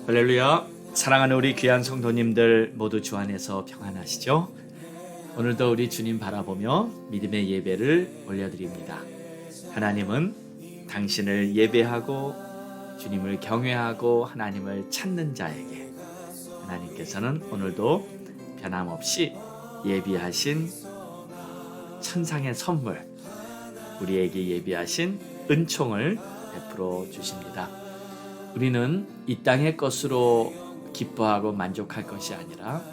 할렐루야. 사랑하는 우리 귀한 성도님들 모두 주 안에서 평안하시죠? 오늘도 우리 주님 바라보며 믿음의 예배를 올려드립니다. 하나님은 당신을 예배하고 주님을 경외하고 하나님을 찾는 자에게 하나님께서는 오늘도 변함없이 예비하신 천상의 선물, 우리에게 예비하신 은총을 베풀어 주십니다. 우리는 이 땅의 것으로 기뻐하고 만족할 것이 아니라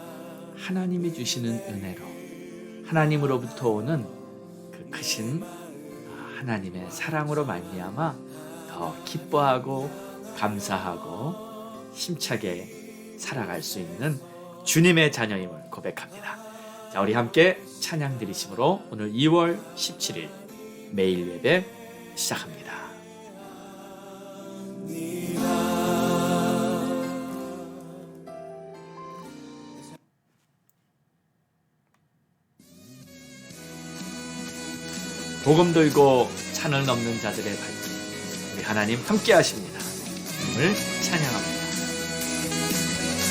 하나님이 주시는 은혜로 하나님으로부터 오는 그 크신 하나님의 사랑으로 말미암아 더 기뻐하고 감사하고 힘차게 살아갈 수 있는 주님의 자녀임을 고백합니다. 자, 우리 함께 찬양 드리심으로 오늘 2월 17일 매일 예배 시작합니다. 복음 들고 산을 넘는 자들의 발길, 우리 하나님 함께 하십니다. 오늘 찬양합니다.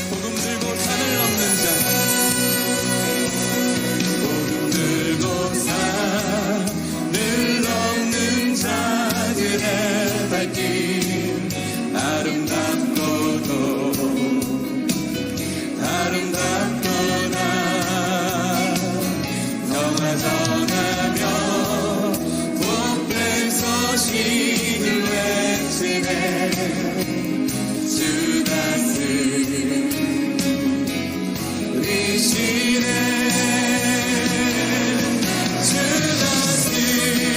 복음 들고 산을 넘는 자, 복음 들고 산을 넘는 자들의 발길, 아름답고도 아름답도다. 평화 전하며 소식을 외치네. 주 다스리시네. 주 다스리시네.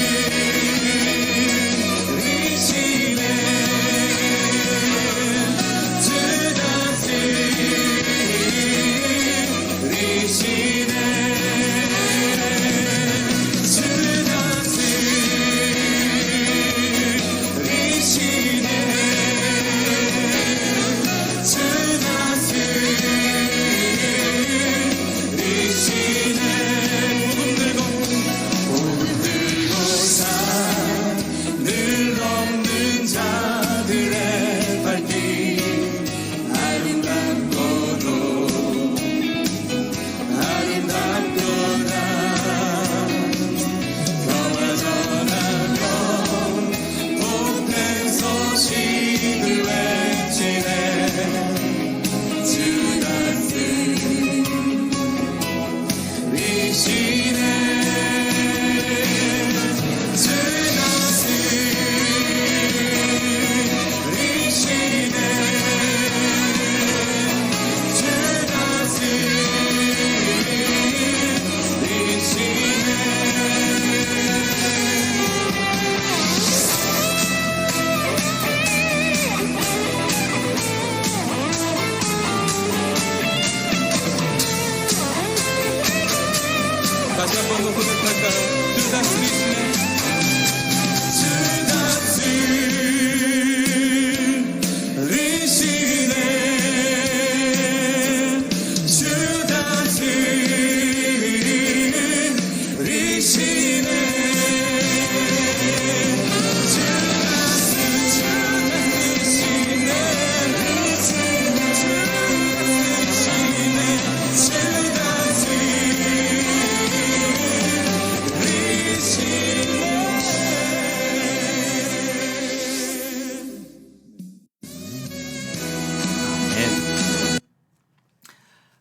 주 다스리시네. 다시 한 번 더 고백할까요? 주 다스리시네. 주 다스리시네. 주 다스리시네.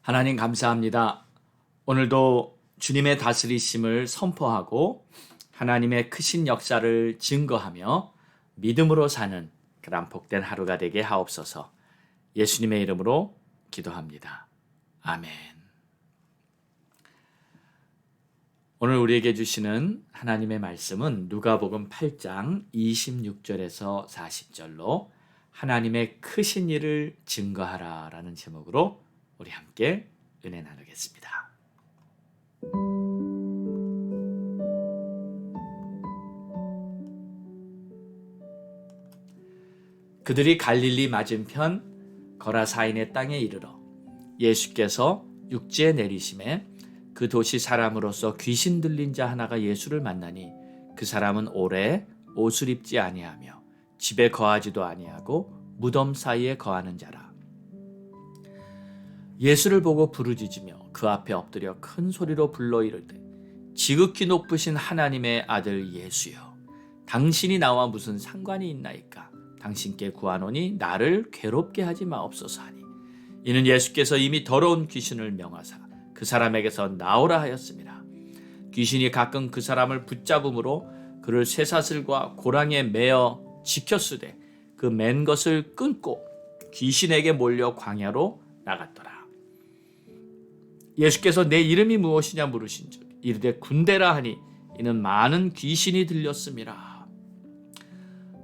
하나님 감사합니다. 오늘도 주님의 다스리심을 선포하고 하나님의 크신 역사를 증거하며 믿음으로 사는 그런 복된 하루가 되게 하옵소서. 예수님의 이름으로 기도합니다. 아멘. 오늘 우리에게 주시는 하나님의 말씀은 누가복음 8장 26절에서 40절로 하나님의 크신 일을 증거하라 라는 제목으로 우리 함께 은혜 나누겠습니다. 그들이 갈릴리 맞은편 거라사인의 땅에 이르러 예수께서 육지에 내리심에 그 도시 사람으로서 귀신 들린 자 하나가 예수를 만나니 그 사람은 오래 옷을 입지 아니하며 집에 거하지도 아니하고 무덤 사이에 거하는 자라. 예수를 보고 부르짖으며 그 앞에 엎드려 큰 소리로 불러 이르되 지극히 높으신 하나님의 아들 예수여, 당신이 나와 무슨 상관이 있나이까? 당신께 구하노니 나를 괴롭게 하지 마옵소서 하니, 이는 예수께서 이미 더러운 귀신을 명하사 그 사람에게서 나오라 하였습니다. 귀신이 가끔 그 사람을 붙잡음으로 그를 쇠사슬과 고랑에 매어 지켰으되 그 맨 것을 끊고 귀신에게 몰려 광야로 나갔더라. 예수께서 내 이름이 무엇이냐 물으신즉 이르되 군대라 하니, 이는 많은 귀신이 들렸음이라.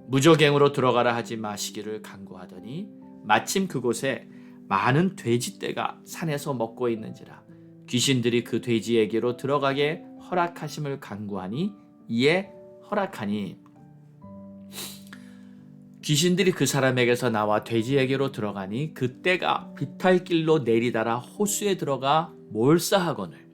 무저갱으로 들어가라 하지 마시기를 간구하더니 마침 그곳에 많은 돼지떼가 산에서 먹고 있는지라 귀신들이 그 돼지에게로 들어가게 허락하심을 간구하니 이에 허락하니, 귀신들이 그 사람에게서 나와 돼지에게로 들어가니 그 떼가 비탈길로 내리다라 호수에 들어가 몰사하거늘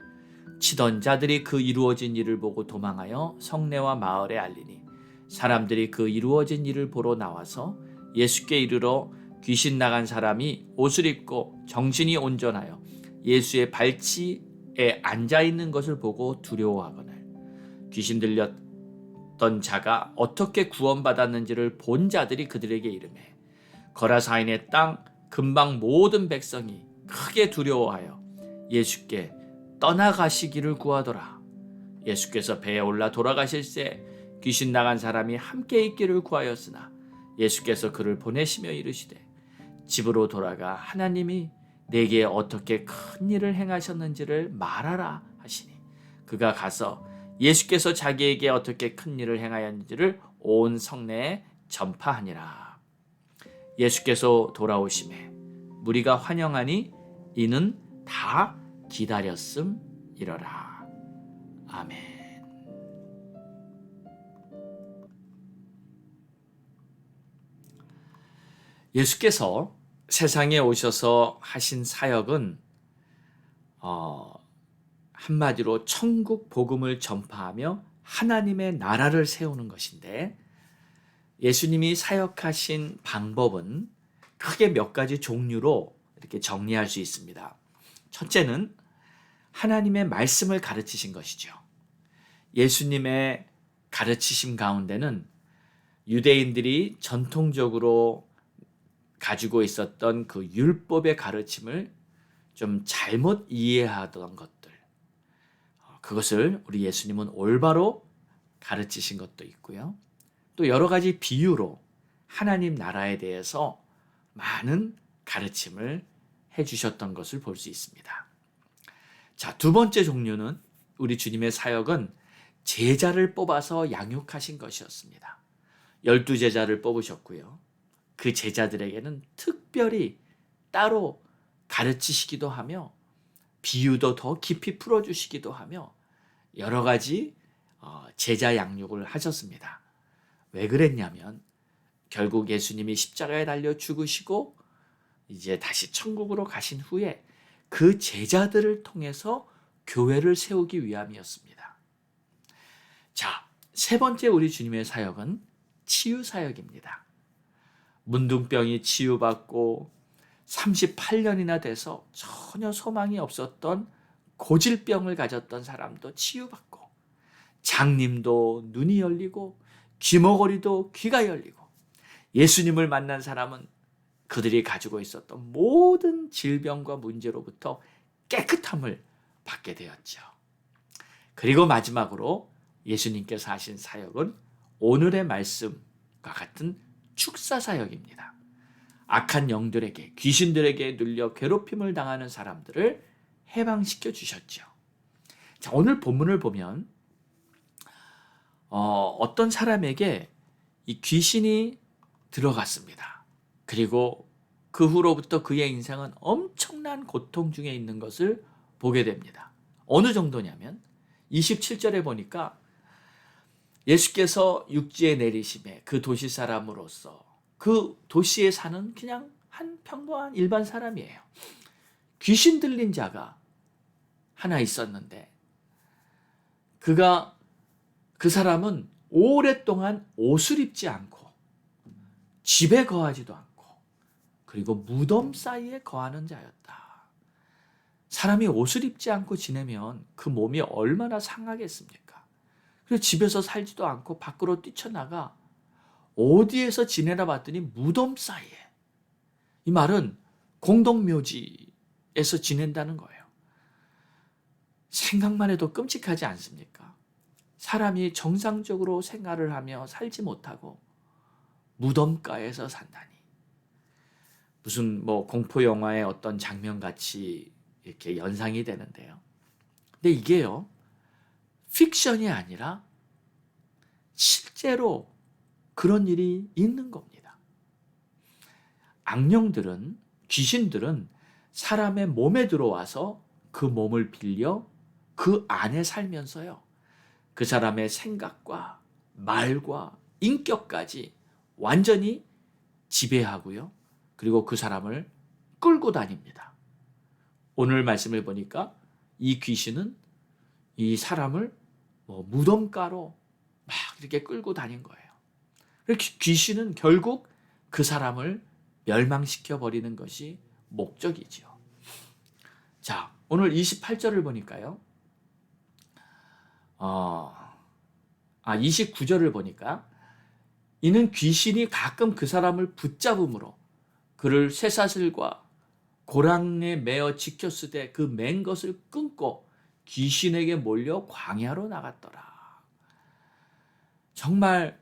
치던 자들이 그 이루어진 일을 보고 도망하여 성내와 마을에 알리니, 사람들이 그 이루어진 일을 보러 나와서 예수께 이르러 귀신 나간 사람이 옷을 입고 정신이 온전하여 예수의 발치에 앉아있는 것을 보고 두려워하거늘 귀신 들렸던 자가 어떻게 구원받았는지를 본 자들이 그들에게 이르매, 거라사인의 땅 근방 모든 백성이 크게 두려워하여 예수께 떠나가시기를 구하더라. 예수께서 배에 올라 돌아가실새 귀신 나간 사람이 함께 있기를 구하였으나 예수께서 그를 보내시며 이르시되 집으로 돌아가 하나님이 내게 어떻게 큰 일을 행하셨는지를 말하라 하시니, 그가 가서 예수께서 자기에게 어떻게 큰 일을 행하였는지를 온 성내에 전파하니라. 예수께서 돌아오심에 무리가 환영하니 이는 다 기다렸음이러라. 아멘. 예수께서 세상에 오셔서 하신 사역은 한마디로 천국 복음을 전파하며 하나님의 나라를 세우는 것인데, 예수님이 사역하신 방법은 크게 몇 가지 종류로 이렇게 정리할 수 있습니다. 첫째는 하나님의 말씀을 가르치신 것이죠. 예수님의 가르치심 가운데는 유대인들이 전통적으로 가지고 있었던 그 율법의 가르침을 좀 잘못 이해하던 것들, 그것을 우리 예수님은 올바로 가르치신 것도 있고요. 또 여러 가지 비유로 하나님 나라에 대해서 많은 가르침을 해주셨던 것을 볼 수 있습니다. 자, 두 번째 종류는 우리 주님의 사역은 제자를 뽑아서 양육하신 것이었습니다. 12제자를 뽑으셨고요. 그 제자들에게는 특별히 따로 가르치시기도 하며 비유도 더 깊이 풀어주시기도 하며 여러 가지 제자 양육을 하셨습니다. 왜 그랬냐면 결국 예수님이 십자가에 달려 죽으시고 이제 다시 천국으로 가신 후에 그 제자들을 통해서 교회를 세우기 위함이었습니다. 자, 세 번째 우리 주님의 사역은 치유 사역입니다. 문둥병이 치유받고 38년이나 돼서 전혀 소망이 없었던 고질병을 가졌던 사람도 치유받고, 장님도 눈이 열리고 귀머거리도 귀가 열리고, 예수님을 만난 사람은 그들이 가지고 있었던 모든 질병과 문제로부터 깨끗함을 받게 되었죠. 그리고 마지막으로 예수님께서 하신 사역은 오늘의 말씀과 같은 축사 사역입니다. 악한 영들에게, 귀신들에게 눌려 괴롭힘을 당하는 사람들을 해방시켜 주셨죠. 자, 오늘 본문을 보면 어떤 사람에게 이 귀신이 들어갔습니다. 그리고 그 후로부터 그의 인생은 엄청난 고통 중에 있는 것을 보게 됩니다. 어느 정도냐면 27절에 보니까 예수께서 육지에 내리심에 그 도시 사람으로서 그 도시에 사는 그냥 한 평범한 일반 사람이에요. 귀신 들린 자가 하나 있었는데 그 사람은 오랫동안 옷을 입지 않고 집에 거하지도 않고 그리고 무덤 사이에 거하는 자였다. 사람이 옷을 입지 않고 지내면 그 몸이 얼마나 상하겠습니까? 그래서 집에서 살지도 않고 밖으로 뛰쳐나가 어디에서 지내나 봤더니 무덤 사이에. 이 말은 공동묘지에서 지낸다는 거예요. 생각만 해도 끔찍하지 않습니까? 사람이 정상적으로 생활을 하며 살지 못하고 무덤가에서 산다니. 무슨 공포 영화의 어떤 장면 같이 이렇게 연상이 되는데요. 근데 이게요, 픽션이 아니라 실제로 그런 일이 있는 겁니다. 악령들은, 귀신들은 사람의 몸에 들어와서 그 몸을 빌려 그 안에 살면서요, 그 사람의 생각과 말과 인격까지 완전히 지배하고요, 그리고 그 사람을 끌고 다닙니다. 오늘 말씀을 보니까 이 귀신은 이 사람을 무덤가로 막 이렇게 끌고 다닌 거예요. 귀신은 결국 그 사람을 멸망시켜 버리는 것이 목적이지요. 자, 오늘 28절을 보니까요. 29절을 보니까 이는 귀신이 가끔 그 사람을 붙잡음으로 그를 쇠사슬과 고랑에 매어 지켰으되 그 맨 것을 끊고 귀신에게 몰려 광야로 나갔더라. 정말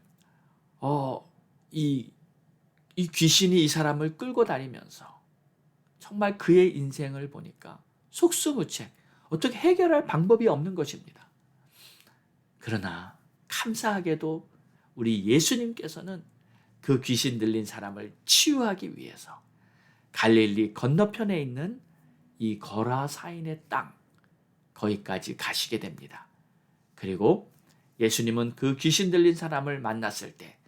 이 귀신이 이 사람을 끌고 다니면서 정말 그의 인생을 보니까 속수무책, 어떻게 해결할 방법이 없는 것입니다. 그러나 감사하게도 우리 예수님께서는 그 귀신 들린 사람을 치유하기 위해서 갈릴리 건너편에 있는 이 거라사인의 땅, 거기까지 가시게 됩니다. 그리고 예수님은 그 귀신 들린 사람을 만났을 때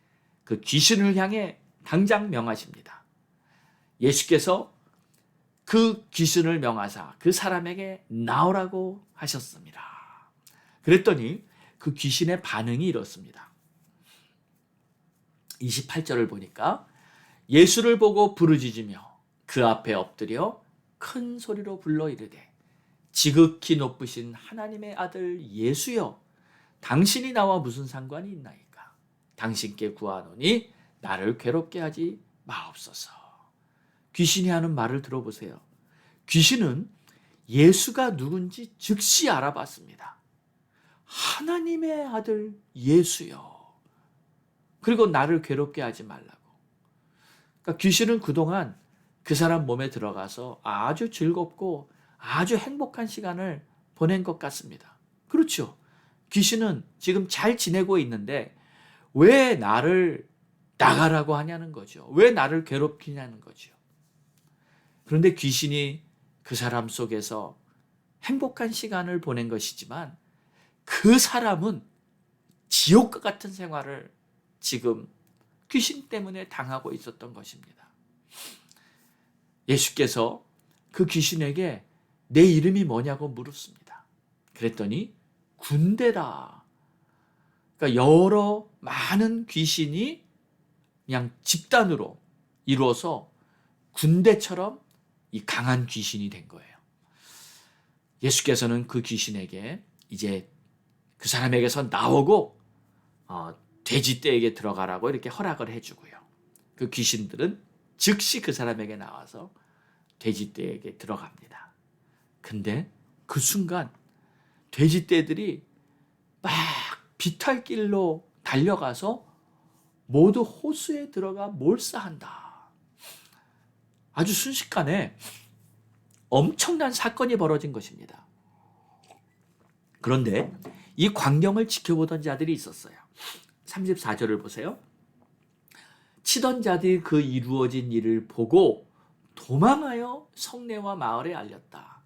그 귀신을 향해 당장 명하십니다. 예수께서 그 귀신을 명하사 그 사람에게 나오라고 하셨습니다. 그랬더니 그 귀신의 반응이 이렇습니다. 28절을 보니까 예수를 보고 부르짖으며 그 앞에 엎드려 큰 소리로 불러 이르되 지극히 높으신 하나님의 아들 예수여, 당신이 나와 무슨 상관이 있나이까? 당신께 구하노니 나를 괴롭게 하지 마옵소서. 귀신이 하는 말을 들어보세요. 귀신은 예수가 누군지 즉시 알아봤습니다. 하나님의 아들 예수여, 그리고 나를 괴롭게 하지 말라고. 그러니까 귀신은 그동안 그 사람 몸에 들어가서 아주 즐겁고 아주 행복한 시간을 보낸 것 같습니다. 그렇죠? 귀신은 지금 잘 지내고 있는데 왜 나를 나가라고 하냐는 거죠. 왜 나를 괴롭히냐는 거죠. 그런데 귀신이 그 사람 속에서 행복한 시간을 보낸 것이지만 그 사람은 지옥과 같은 생활을 지금 귀신 때문에 당하고 있었던 것입니다. 예수께서 그 귀신에게 내 이름이 뭐냐고 물었습니다. 그랬더니 군대라. 그러니까 여러 많은 귀신이 그냥 집단으로 이루어서 군대처럼 이 강한 귀신이 된 거예요. 예수께서는 그 귀신에게 이제 그 사람에게서 나오고 돼지떼에게 들어가라고 이렇게 허락을 해주고요. 그 귀신들은 즉시 그 사람에게 나와서 돼지떼에게 들어갑니다. 근데 그 순간 돼지떼들이 막 비탈길로 달려가서 모두 호수에 들어가 몰사한다. 아주 순식간에 엄청난 사건이 벌어진 것입니다. 그런데 이 광경을 지켜보던 자들이 있었어요. 34절을 보세요. 치던 자들이 그 이루어진 일을 보고 도망하여 성내와 마을에 알렸다.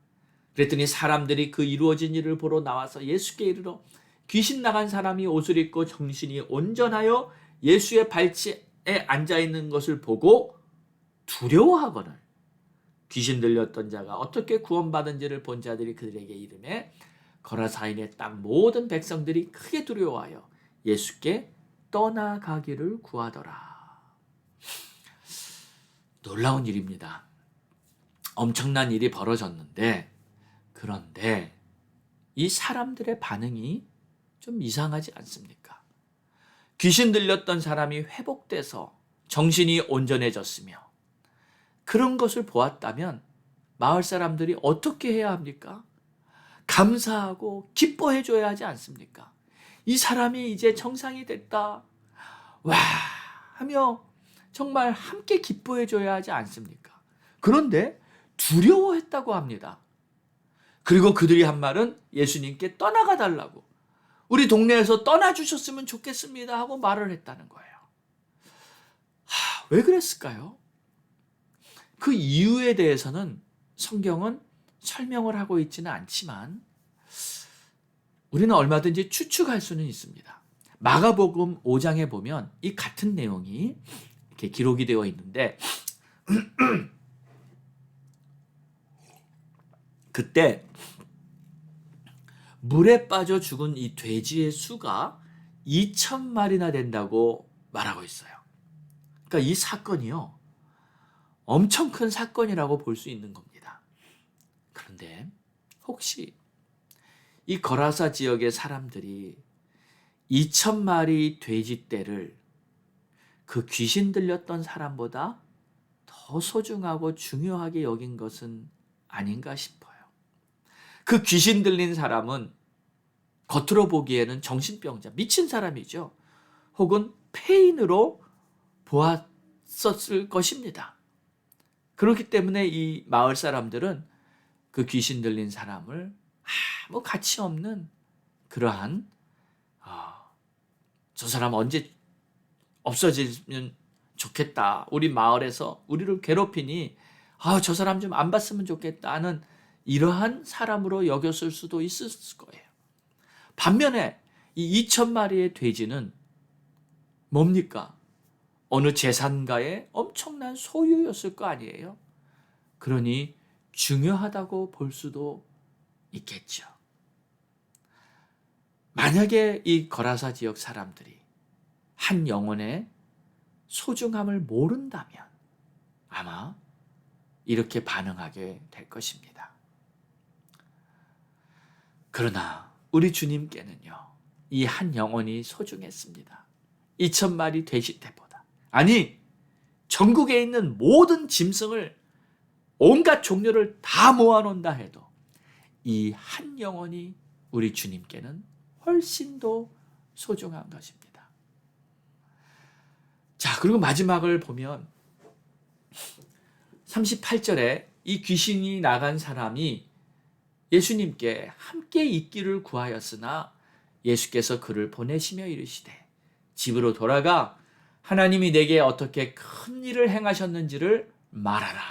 그랬더니 사람들이 그 이루어진 일을 보러 나와서 예수께 이르러 귀신 나간 사람이 옷을 입고 정신이 온전하여 예수의 발치에 앉아있는 것을 보고 두려워하거늘 귀신 들렸던 자가 어떻게 구원받은지를 본 자들이 그들에게 이르매 거라사인의 땅 모든 백성들이 크게 두려워하여 예수께 떠나가기를 구하더라. 놀라운 일입니다. 엄청난 일이 벌어졌는데 그런데 이 사람들의 반응이 좀 이상하지 않습니까? 귀신 들렸던 사람이 회복돼서 정신이 온전해졌으며 그런 것을 보았다면 마을 사람들이 어떻게 해야 합니까? 감사하고 기뻐해 줘야 하지 않습니까? 이 사람이 이제 정상이 됐다. 와! 하며 정말 함께 기뻐해 줘야 하지 않습니까? 그런데 두려워했다고 합니다. 그리고 그들이 한 말은 예수님께 떠나가 달라고, 우리 동네에서 떠나주셨으면 좋겠습니다 하고 말을 했다는 거예요. 왜 그랬을까요? 그 이유에 대해서는 성경은 설명을 하고 있지는 않지만 우리는 얼마든지 추측할 수는 있습니다. 마가복음 5장에 보면 이 같은 내용이 이렇게 기록이 되어 있는데 그때 물에 빠져 죽은 이 돼지의 수가 2,000마리나 된다고 말하고 있어요. 그러니까 이 사건이요, 엄청 큰 사건이라고 볼 수 있는 겁니다. 그런데 혹시 이 거라사 지역의 사람들이 2,000마리 돼지떼를 그 귀신 들렸던 사람보다 더 소중하고 중요하게 여긴 것은 아닌가 싶어요. 그 귀신 들린 사람은 겉으로 보기에는 정신병자, 미친 사람이죠. 혹은 폐인으로 보았었을 것입니다. 그렇기 때문에 이 마을 사람들은 그 귀신 들린 사람을 아무 가치 없는 그러한 저 사람 언제 없어지면 좋겠다, 우리 마을에서 우리를 괴롭히니 저 사람 좀 안 봤으면 좋겠다 하는 이러한 사람으로 여겼을 수도 있을 거예요. 반면에 이 2,000마리의 돼지는 뭡니까? 어느 재산가의 엄청난 소유였을 거 아니에요. 그러니 중요하다고 볼 수도 있겠죠. 만약에 이 거라사 지역 사람들이 한 영혼의 소중함을 모른다면 아마 이렇게 반응하게 될 것입니다. 그러나 우리 주님께는요, 이 한 영혼이 소중했습니다. 2,000마리 돼지떼보다. 아니, 전국에 있는 모든 짐승을, 온갖 종류를 다 모아놓는다 해도 이 한 영혼이 우리 주님께는 훨씬 더 소중한 것입니다. 자, 그리고 마지막을 보면 38절에 이 귀신이 나간 사람이 예수님께 함께 있기를 구하였으나 예수께서 그를 보내시며 이르시되 집으로 돌아가 하나님이 내게 어떻게 큰 일을 행하셨는지를 말하라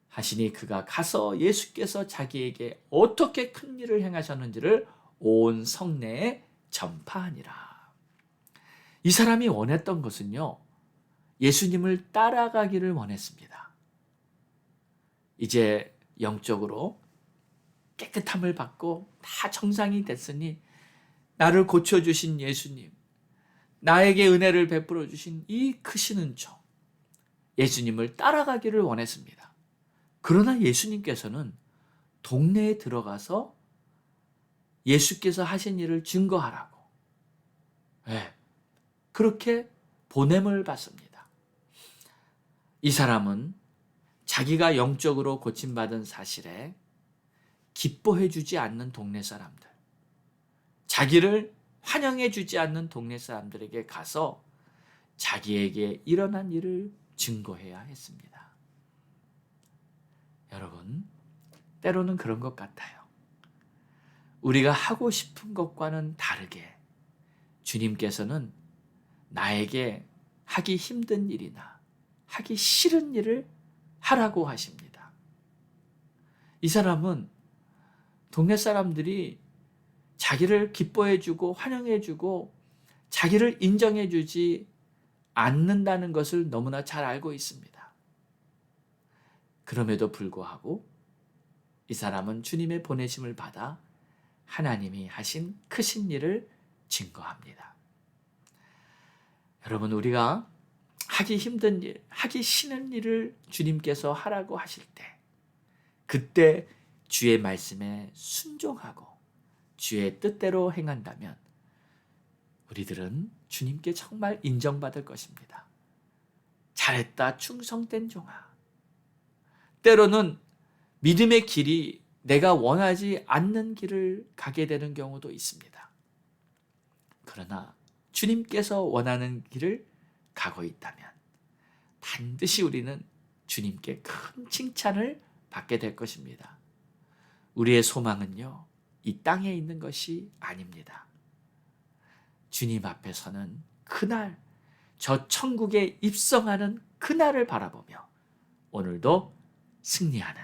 하시니 그가 가서 예수께서 자기에게 어떻게 큰 일을 행하셨는지를 온 성내에 전파하니라. 이 사람이 원했던 것은요, 예수님을 따라가기를 원했습니다. 이제 영적으로 깨끗함을 받고 다 정상이 됐으니 나를 고쳐주신 예수님, 나에게 은혜를 베풀어 주신 이 크신 은총, 예수님을 따라가기를 원했습니다. 그러나 예수님께서는 동네에 들어가서 예수께서 하신 일을 증거하라고, 그렇게 보냄을 받습니다. 이 사람은 자기가 영적으로 고침받은 사실에 기뻐해 주지 않는 동네 사람들, 자기를 환영해 주지 않는 동네 사람들에게 가서 자기에게 일어난 일을 증거해야 했습니다. 여러분, 때로는 그런 것 같아요. 우리가 하고 싶은 것과는 다르게 주님께서는 나에게 하기 힘든 일이나 하기 싫은 일을 하라고 하십니다. 이 사람은 동네 사람들이 자기를 기뻐해주고 환영해주고 자기를 인정해주지 않는다는 것을 너무나 잘 알고 있습니다. 그럼에도 불구하고 이 사람은 주님의 보내심을 받아 하나님이 하신 크신 일을 증거합니다. 여러분, 우리가 하기 힘든 일, 하기 싫은 일을 주님께서 하라고 하실 때, 그때 주의 말씀에 순종하고 주의 뜻대로 행한다면 우리들은 주님께 정말 인정받을 것입니다. 잘했다, 충성된 종아. 때로는 믿음의 길이 내가 원하지 않는 길을 가게 되는 경우도 있습니다. 그러나 주님께서 원하는 길을 가고 있다면 반드시 우리는 주님께 큰 칭찬을 받게 될 것입니다. 우리의 소망은요, 이 땅에 있는 것이 아닙니다. 주님 앞에서는 그날, 저 천국에 입성하는 그날을 바라보며 오늘도 승리하는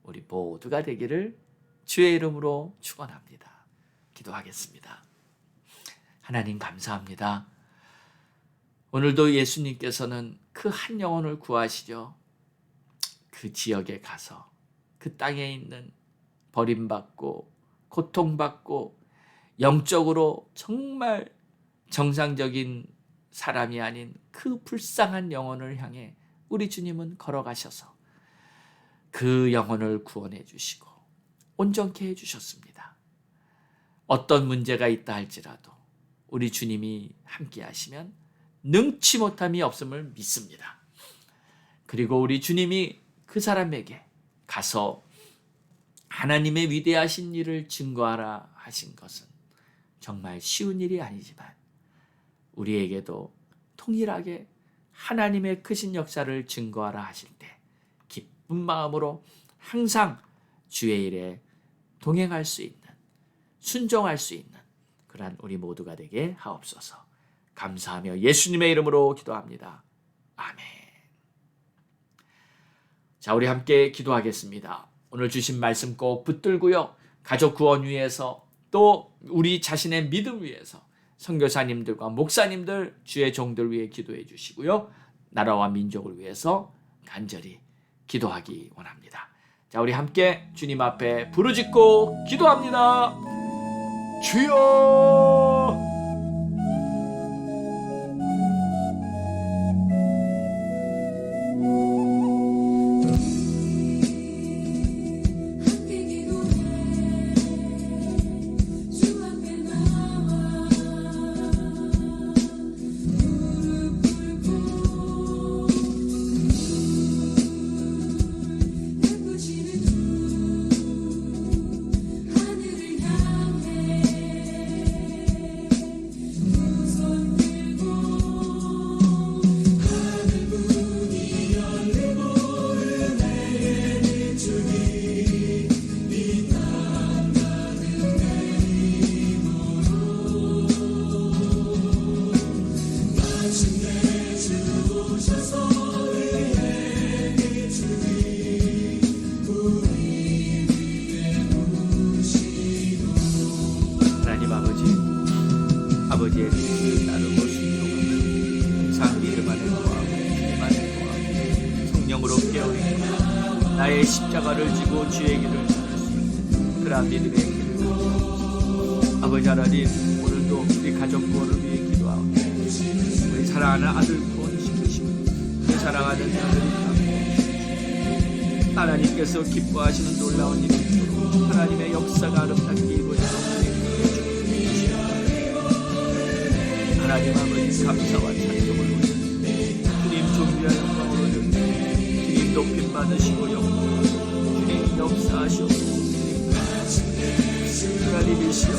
우리 모두가 되기를 주의 이름으로 축원합니다. 기도하겠습니다. 하나님 감사합니다. 오늘도 예수님께서는 그 한 영혼을 구하시려 그 지역에 가서 그 땅에 있는 버림받고 고통받고 영적으로 정말 정상적인 사람이 아닌 그 불쌍한 영혼을 향해 우리 주님은 걸어가셔서 그 영혼을 구원해 주시고 온전케 해 주셨습니다. 어떤 문제가 있다 할지라도 우리 주님이 함께 하시면 능치 못함이 없음을 믿습니다. 그리고 우리 주님이 그 사람에게 가서 하나님의 위대하신 일을 증거하라 하신 것은 정말 쉬운 일이 아니지만 우리에게도 동일하게 하나님의 크신 역사를 증거하라 하실 때 기쁜 마음으로 항상 주의 일에 동행할 수 있는, 순종할 수 있는 그러한 우리 모두가 되게 하옵소서. 감사하며 예수님의 이름으로 기도합니다. 아멘. 자, 우리 함께 기도하겠습니다. 오늘 주신 말씀 꼭 붙들고요. 가족 구원 위해서 또 우리 자신의 믿음 위해서 선교사님들과 목사님들, 주의 종들 위해 기도해 주시고요. 나라와 민족을 위해서 간절히 기도하기 원합니다. 자, 우리 함께 주님 앞에 부르짖고 기도합니다. 주여! 아버지의 뜻을 따르고 순종하며 항상 믿음 안에 거하고 주님 안에 거하고 성령으로 깨어있고 나의 십자가를 지고 주의 길을 찾을 수 있는 그러한 믿음의 길을 가지고 아버지 하나님, 오늘도 우리 가족 구원을 위해 기도하오니 우리 사랑하는 아들 구원시키시고 우리 사랑하는 며느리 구원시키시고 하나님께서 기뻐하시는 놀라운 일을 하나님의 역사가 아름답게 이루어지고 하나님 아버지 감사와 찬송을 올리며 주님 존귀한 영광을 올리며 주님 높임 받으시고 영광 주님 역사하시옵소서. 하나님이시여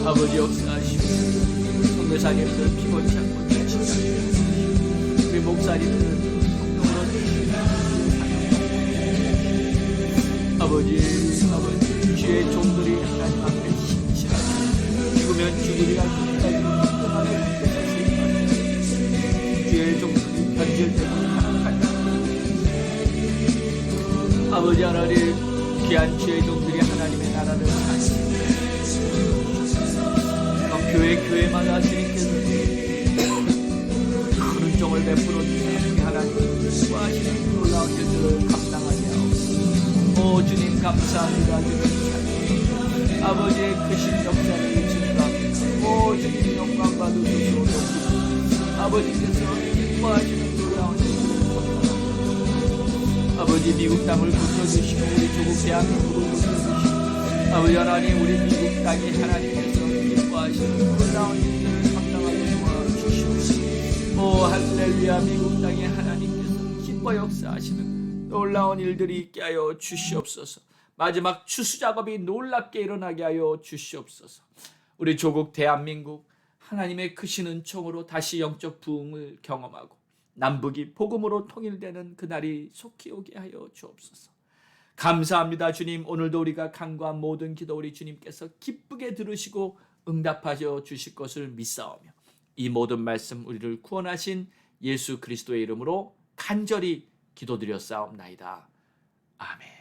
아버지 역사하시고 선교사님들 피곤치 않고 계시지 않게 우리 목사님들 성령으로 아버지 주의 종들이 하나님 앞에 신실하게 죽으면 죽으리라 끝까지 평안을 함께서 수행하시고 주의 종들이 변질되고 타락하지 않게 아버지 하나님 귀한 주의 종들이 하나님의 나라를 사시고 교회마다 주님께서 감사합니다. 주님 아버지의 크신 역사를 증거합니다. 오 주님 영광 받으소서. 아버지께서 기뻐하시는 놀라운 아버지 미국 땅을 고쳐주시고 우리 조국 대한민국을 고쳐주시고 아버지 하나님 우리 미국 땅이 하나님께서 기뻐하시는 놀라운 일들을 감당하게 도와주시옵소서. 오 할렐루야. 미국 땅에 하나님께서 기뻐 역사하시는 놀라운 일들이 있게 하여 주시옵소서. 마지막 추수 작업이 놀랍게 일어나게 하여 주시옵소서. 우리 조국 대한민국 하나님의 크신 은총으로 다시 영적 부흥을 경험하고 남북이 복음으로 통일되는 그날이 속히 오게 하여 주옵소서. 감사합니다. 주님 오늘도 우리가 간구한 모든 기도 우리 주님께서 기쁘게 들으시고 응답하여 주실 것을 믿사오며 이 모든 말씀 우리를 구원하신 예수 그리스도의 이름으로 간절히 기도드렸사옵나이다. 아멘.